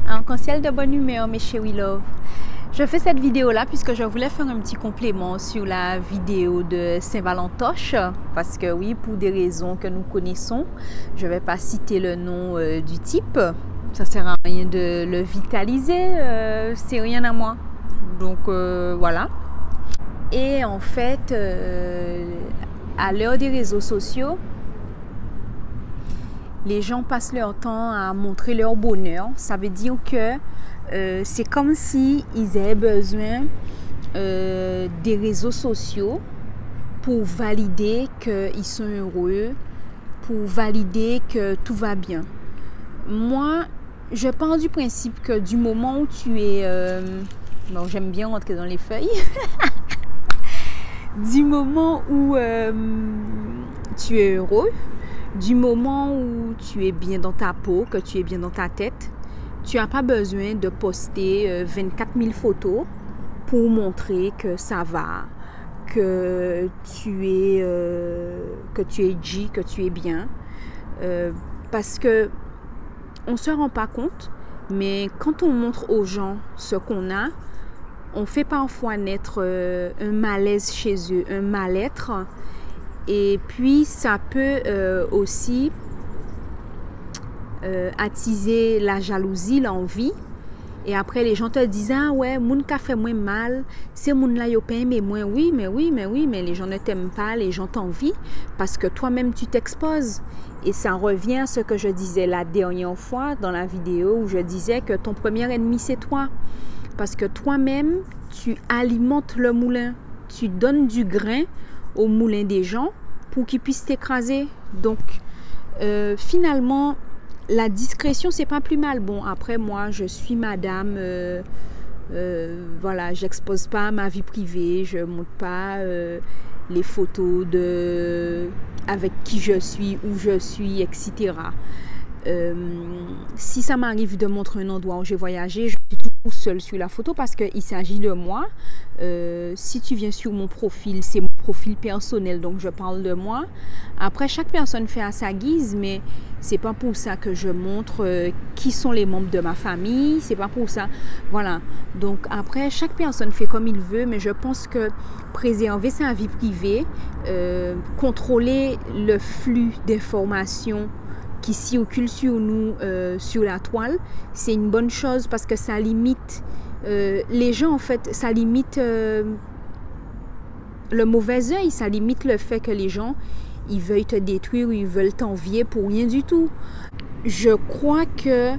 Arc-en-ciel de bonne humeur, mes chéris love. Je fais cette vidéo-là puisque je voulais faire un petit complément sur la vidéo de Saint-Valentoche. Parce que oui, pour des raisons que nous connaissons, je ne vais pas citer le nom du type. Ça ne sert à rien de le vitaliser, c'est rien à moi. Donc voilà. Et en fait, à l'heure des réseaux sociaux, les gens passent leur temps à montrer leur bonheur. Ça veut dire que c'est comme si ils avaient besoin des réseaux sociaux pour valider qu'ils sont heureux, pour valider que tout va bien. Moi, je pars du principe que du moment où tu es... non, j'aime bien rentrer dans les feuilles. Du moment où tu es heureux, du moment où tu es bien dans ta peau, que tu es bien dans ta tête, tu n'as pas besoin de poster 24 000 photos pour montrer que ça va, que tu es G, que tu es bien. Parce que on ne se rend pas compte, mais quand on montre aux gens ce qu'on a, on fait parfois naître un malaise chez eux, un mal-être. Et puis, ça peut aussi attiser la jalousie, l'envie. Et après, les gens te disent « Ah ouais, moun ka fait moins mal, c'est moun la yo pas aimé moins. » Oui, mais les gens ne t'aiment pas, les gens t'envient parce que toi-même, tu t'exposes. Et ça revient à ce que je disais la dernière fois dans la vidéo où je disais que ton premier ennemi, c'est toi. Parce que toi-même, tu alimentes le moulin. Tu donnes du grain au moulin des gens pour qu'ils puissent t'écraser. Donc, finalement, la discrétion, c'est pas plus mal. Bon, après, moi, je suis madame. Voilà, j'expose pas ma vie privée. Je montre pas les photos de avec qui je suis, où je suis, etc. Si ça m'arrive de montrer un endroit où j'ai voyagé, je suis toujours seule sur la photo parce qu'il s'agit de moi. Si tu viens sur mon profil, c'est mon profil personnel, donc je parle de moi. Après, chaque personne fait à sa guise, mais c'est pas pour ça que je montre qui sont les membres de ma famille. C'est pas pour ça. Voilà. Donc après, chaque personne fait comme il veut, mais je pense que préserver sa vie privée, contrôler le flux d'informations qui circulent sur nous, sur la toile, c'est une bonne chose parce que ça limite les gens, en fait, ça limite le mauvais œil, ça limite le fait que les gens, ils veulent te détruire ou ils veulent t'envier pour rien du tout. Je crois que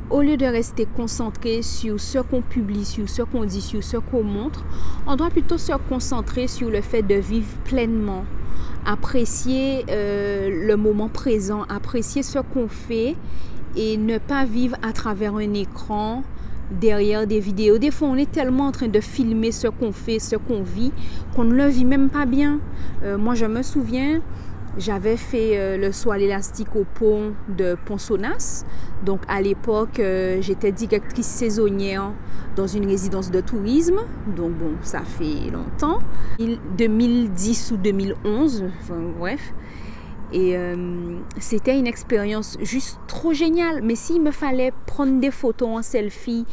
au lieu de rester concentré sur ce qu'on publie, sur ce qu'on dit, sur ce qu'on montre, on doit plutôt se concentrer sur le fait de vivre pleinement, apprécier le moment présent, apprécier ce qu'on fait et ne pas vivre à travers un écran, derrière des vidéos. Des fois, on est tellement en train de filmer ce qu'on fait, ce qu'on vit, qu'on ne le vit même pas bien. Moi, je me souviens, j'avais fait le saut à l'élastique au pont de Pont-Saunas. Donc, à l'époque, j'étais directrice saisonnière dans une résidence de tourisme. Donc, bon, ça fait longtemps. 2010 ou 2011, enfin, bref. Et c'était une expérience juste trop géniale. Mais s'il me fallait prendre des photos en selfie,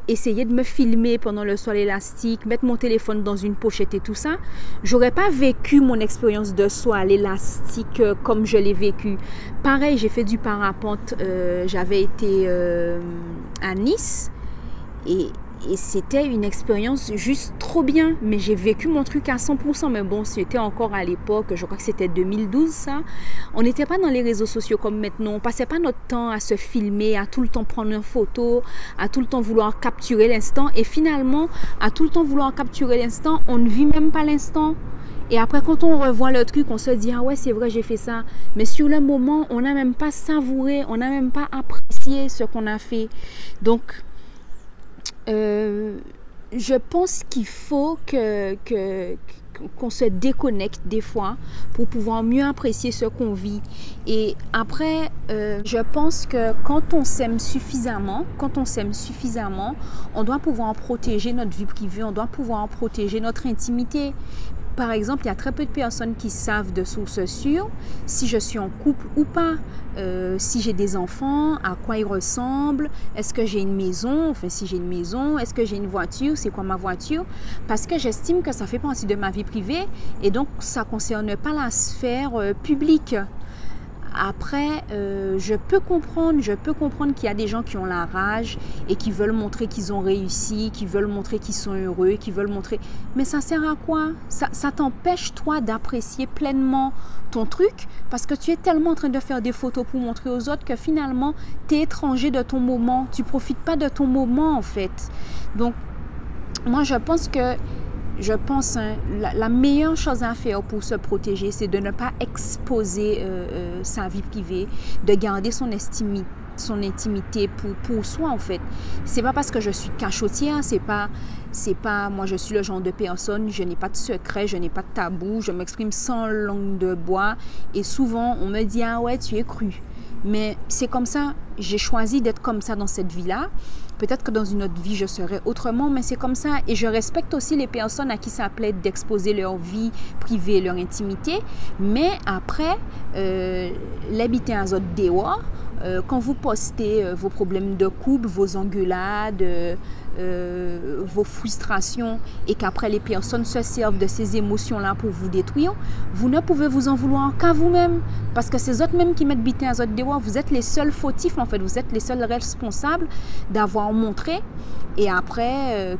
essayer de me filmer pendant le saut à l'élastique, mettre mon téléphone dans une pochette et tout ça, j'aurais pas vécu mon expérience de saut à l'élastique comme je l'ai vécu. Pareil, j'ai fait du parapente. J'avais été à Nice et c'était une expérience juste trop bien. Mais j'ai vécu mon truc à 100%. Mais bon, c'était encore à l'époque, je crois que c'était 2012 ça. On n'était pas dans les réseaux sociaux comme maintenant. On passait pas notre temps à se filmer, à tout le temps prendre une photo, à tout le temps vouloir capturer l'instant. Et finalement, à tout le temps vouloir capturer l'instant, on ne vit même pas l'instant. Et après, quand on revoit le truc, on se dit « Ah ouais, c'est vrai, j'ai fait ça. » Mais sur le moment, on n'a même pas savouré, on n'a même pas apprécié ce qu'on a fait. Donc, je pense qu'il faut qu'on se déconnecte des fois pour pouvoir mieux apprécier ce qu'on vit. Et après, je pense que quand on s'aime suffisamment, on doit pouvoir en protéger notre vie privée, on doit pouvoir en protéger notre intimité. par exemple, il y a très peu de personnes qui savent de sources sûres si je suis en couple ou pas, si j'ai des enfants, à quoi ils ressemblent, est-ce que j'ai une maison, enfin si j'ai une maison, est-ce que j'ai une voiture, c'est quoi ma voiture, parce que j'estime que ça fait partie de ma vie privée et donc ça ne concerne pas la sphère publique. Après, je peux comprendre qu'il y a des gens qui ont la rage et qui veulent montrer qu'ils ont réussi, qui veulent montrer qu'ils sont heureux, qui veulent montrer... Mais ça sert à quoi? Ça t'empêche, toi, d'apprécier pleinement ton truc parce que tu es tellement en train de faire des photos pour montrer aux autres que finalement, tu es étranger de ton moment. Tu ne profites pas de ton moment, en fait. Donc, moi, je pense, la meilleure chose à faire pour se protéger, c'est de ne pas exposer sa vie privée, de garder son intimité pour soi, en fait. C'est pas parce que je suis cachotière, c'est pas moi, je suis le genre de personne, je n'ai pas de secret, je n'ai pas de tabou, je m'exprime sans langue de bois et souvent on me dit ah ouais, tu es cru. Mais c'est comme ça, j'ai choisi d'être comme ça dans cette vie-là. Peut-être que dans une autre vie, je serais autrement, mais c'est comme ça. Et je respecte aussi les personnes à qui ça plaît d'exposer leur vie privée, leur intimité. Mais après, l'habiter à zone dewa, quand vous postez vos problèmes de couple, vos engueulades, vos frustrations et qu'après les personnes se servent de ces émotions-là pour vous détruire, vous ne pouvez vous en vouloir qu'à vous-même. Parce que c'est eux mêmes qui mettent bité à zone dewa. Vous êtes les seuls fautifs, en fait. Vous êtes les seuls responsables d'avoir montré et après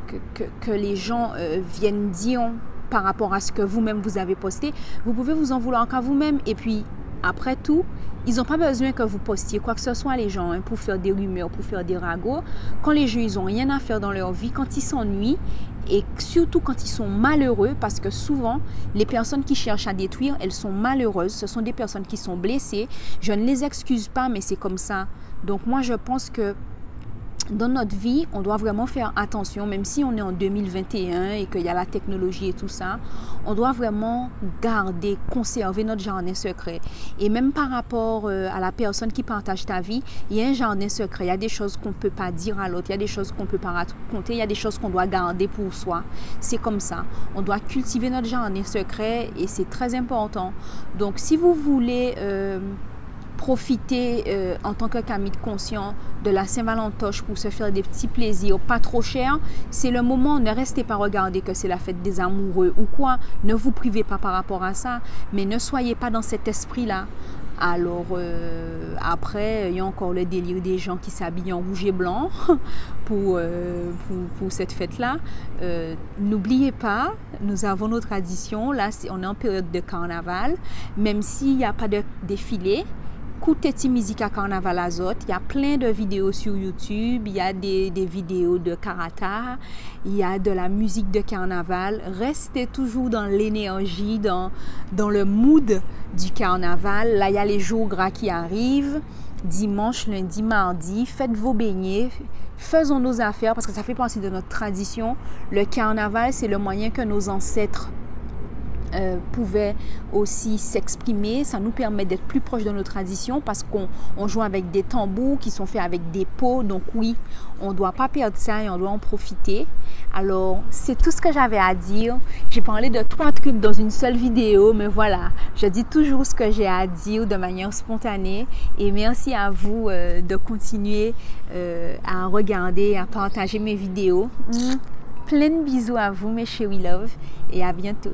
que les gens viennent dire par rapport à ce que vous-même vous avez posté, vous pouvez vous en vouloir qu'à vous-même. Et puis après tout, ils n'ont pas besoin que vous postiez quoi que ce soit, les gens, pour faire des rumeurs, pour faire des ragots. Quand les gens, ils n'ont rien à faire dans leur vie, quand ils s'ennuient et surtout quand ils sont malheureux, parce que souvent, les personnes qui cherchent à détruire, elles sont malheureuses. Ce sont des personnes qui sont blessées. Je ne les excuse pas, mais c'est comme ça. Donc moi, je pense que dans notre vie, on doit vraiment faire attention, même si on est en 2021 et qu'il y a la technologie et tout ça, on doit vraiment garder, conserver notre jardin secret. Et même par rapport à la personne qui partage ta vie, il y a un jardin secret, il y a des choses qu'on ne peut pas dire à l'autre, il y a des choses qu'on ne peut pas raconter, il y a des choses qu'on doit garder pour soi. C'est comme ça. On doit cultiver notre jardin secret et c'est très important. Donc, si vous voulez... profiter en tant que Camille conscient de la Saint-Valentin pour se faire des petits plaisirs pas trop chers, c'est le moment. Ne restez pas regarder que c'est la fête des amoureux ou quoi, ne vous privez pas par rapport à ça, mais ne soyez pas dans cet esprit-là. Alors après, il y a encore le délire des gens qui s'habillent en rouge et blanc pour cette fête-là. N'oubliez pas, nous avons nos traditions. Là, on est en période de carnaval, même s'il n'y a pas de défilé. Écoutez musique à carnaval azot, il y a plein de vidéos sur YouTube, il y a des vidéos de karata, il y a de la musique de carnaval. Restez toujours dans l'énergie, dans le mood du carnaval. Là, il y a les jours gras qui arrivent, dimanche, lundi, mardi. Faites vos beignets, faisons nos affaires parce que ça fait partie de notre tradition. Le carnaval, c'est le moyen que nos ancêtres pouvaient aussi s'exprimer. Ça nous permet d'être plus proches de nos traditions parce qu'on joue avec des tambours qui sont faits avec des pots. Donc oui, on ne doit pas perdre ça et on doit en profiter. Alors, c'est tout ce que j'avais à dire. J'ai parlé de 3 trucs dans une seule vidéo, mais voilà, je dis toujours ce que j'ai à dire de manière spontanée. Et merci à vous de continuer à regarder, à partager mes vidéos. Plein de bisous à vous, mes chéris love, et à bientôt.